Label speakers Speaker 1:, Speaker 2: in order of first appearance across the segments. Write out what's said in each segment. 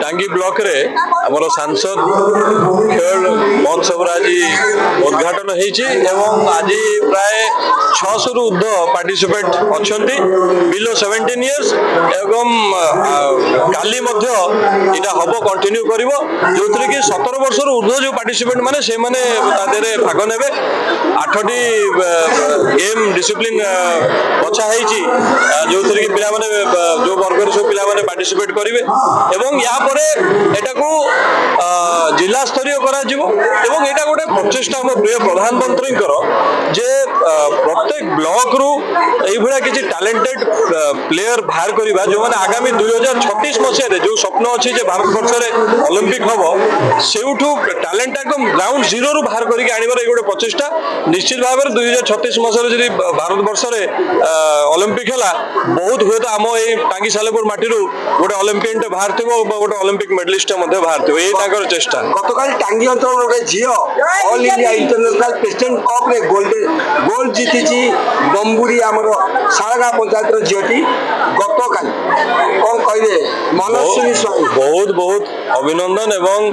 Speaker 1: टांगी ब्लॉक रे हमर सांसद खेल महोत्सव आज उद्घाटन एवं आज प्राय 600 रु ऊर्ध पार्टिसिपेट अच्छा बिलो 17 इयर्स एवं काली हम कंटिन्यू कर जो थी कि 17 वर्ष ऊर्ध जो पार्टिसिपेट माने से माने भाग ने 8टी गेम डिसिप्लिन बछा जो थी कि पिला माने जो वर्ग सब पिला माने पार्टिसिपेट करेंगे एवं या परे एटा को जिला स्तरीय करा जीवो एवं एटा गोटे प्रचेष्टा हम प्रिय प्रधानमंत्री जे प्रत्येक ब्लॉक रु एई भरा किछि टैलेंटेड प्लेयर बाहर करबा जो माने आगामी 2036 मसिया रे जो स्वप्न अछि जे भारत वर्ष रे ओलंपिक हबो सेउठु टैलेंट एकदम ग्राउंड जीरो रु बाहर करिक आनिबार एई गोटे प्रचेष्टा निश्चित भाव रे 2036 मसिया रे जदि भारत वर्ष रे ओलंपिक हला बहुत हुए तो आम ए टांगी सालेपुर माटी रु गोटे ओलंपियन टे बाहर थिबो गोटे ओलंपिक मेडलिस्ट मध्ये बाहर थिबो एई ताकर चेष्टा
Speaker 2: गतकाल टांगी अंचल गोटे झियो all India international president cup रे गोल्ड जीतीची बम्बुरी आमर साळगा पंचायत रो झियोटी गतकाल कोन कहबे मनस्विनी स्वामी
Speaker 1: बहुत बहुत अभिनंदन एवं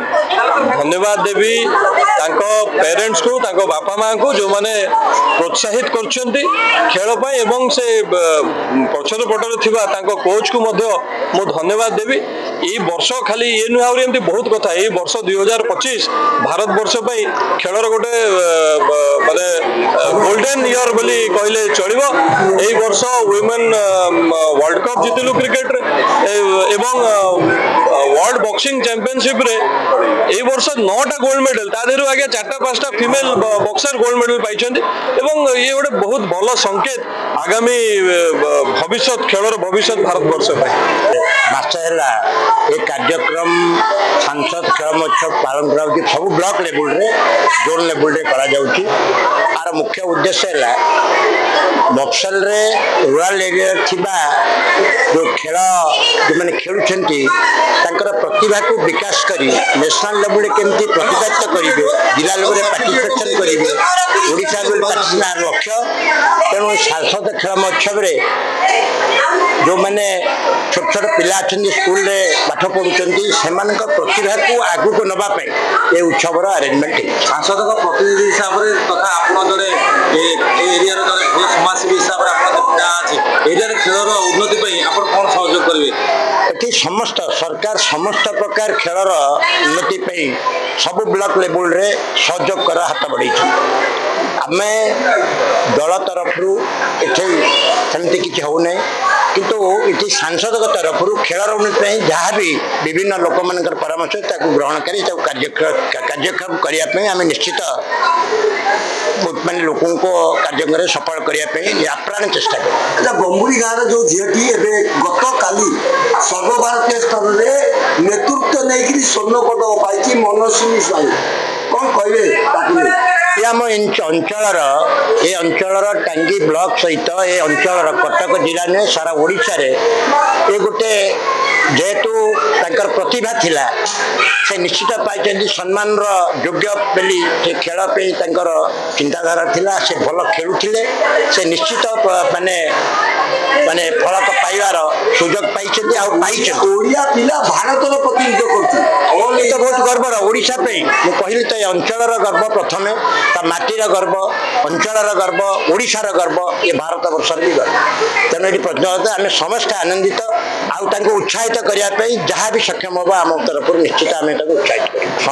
Speaker 1: धन्यवाद देवी तांको पेरेंट्स को तांको बापा मां को जो माने प्रोत्साहित करछंती खेल पय एवं से पछर पटर थिबा तांको कोच को मध्य मो धन्यवाद देवी एई वर्ष खाली ये नुआवरी एमती बहुत कथा एई वर्ष 2025 भारत वर्ष पय खेलर गोटे माने गोल्डन ईयर बोली कहले चलिबो एई वर्ष वुमेन वर्ल्ड कप जितलु क्रिकेट एवं वर्ल्ड बॉक्सिंग चैंपियनशिप रे एई वर्ष 9टा गोल्ड मेडल ता देरु आगे 4टा 5टा फीमेल बॉक्सर गोल्ड मेडल पाइछन्ती एवं ये गोटे बहुत भलो संकेत आगामी भविष्य खेलर भविष्य भारत वर्ष पय
Speaker 3: मास्टर ये कार्यक्रम सांसद खेल महोत्सव पालन करा सब ब्लॉक लेवल रे जोन लेवल रे करा जाउची आर मुख्य उद्देश्य है मफसल रे रूरल एरिया थिबा जो खेल जो माने खेलुछंती तांकर प्रतिभा को विकास करी नेशनल लेवल रे केमती प्रतिभागित करिवे जिला लेवल रे पार्टिसिपेशन करिवे ओडिशा लेवल पार्टिसिपेशन लक्ष्य तेणु सांसद खेल महोत्सव रे जो माने छोट छोट पिला अच्छे स्कूल रे पाठ पढ़ुंट से प्रतिभा को आगू को नवा ये उत्सव अरेंजमेंट
Speaker 2: सांसद का प्रतिनिधि हिसाब से तथा आप जड़े एरिया भल समाजसेवी हिसाब से एरिया खेलर उन्नति आप कौन सहयोग करेंगे
Speaker 3: ये समस्त सरकार समस्त प्रकार खेलर उन्नति सब ब्लॉक लेवल रे सहयोग कर हाथ बढ़ी आम दल तरफ सेमती किसी होना किंतु ये सांसद तरफ खेलर उन्नति जहाँ भी विभिन्न लोक मान परामर्श ग्रहण कर कार्यक्रम करने आम निश्चित मानने लोकों को कार्यक्रम सफल करने आप्राण चेष्टा कर
Speaker 2: बम्बुरी गाँव जो झीटी गत काली सर्वभारतीय स्तर में नेतृत्व नहीं स्वर्ण पदक पाई मनस्विनी स्वामी कौन कहे
Speaker 3: आम अंचल ये अंचल टांगी ब्लॉक सहित ये अंचल कटक जिला ने सारा ओडिशा रे ये गोटे जेहेतु तांकर प्रतिभा थिला से निश्चित पाई सम्मान योग्य बेली से खेल पे तांकर चिंताधारा थिला से भल खेलुथिले से निश्चित माने माने फलक पाइबार सुजोग पाई
Speaker 2: ओडिया पिला भारत प्रतिनिधित्व करती
Speaker 3: तो बहुत गर्वर ओडिशा पे मु कहली तो अंचल गर्व प्रथम माटीर गर्व अंचल गर्व ओडिशार गर्व ये भारत वर्ष भी गर्व तेणु ये प्रतिनिधित्व आम समस्त आनंदित आउ उत्साहित करने जहाँ भी सक्षम होगा आम तरफ निश्चित आम उत्साहित कर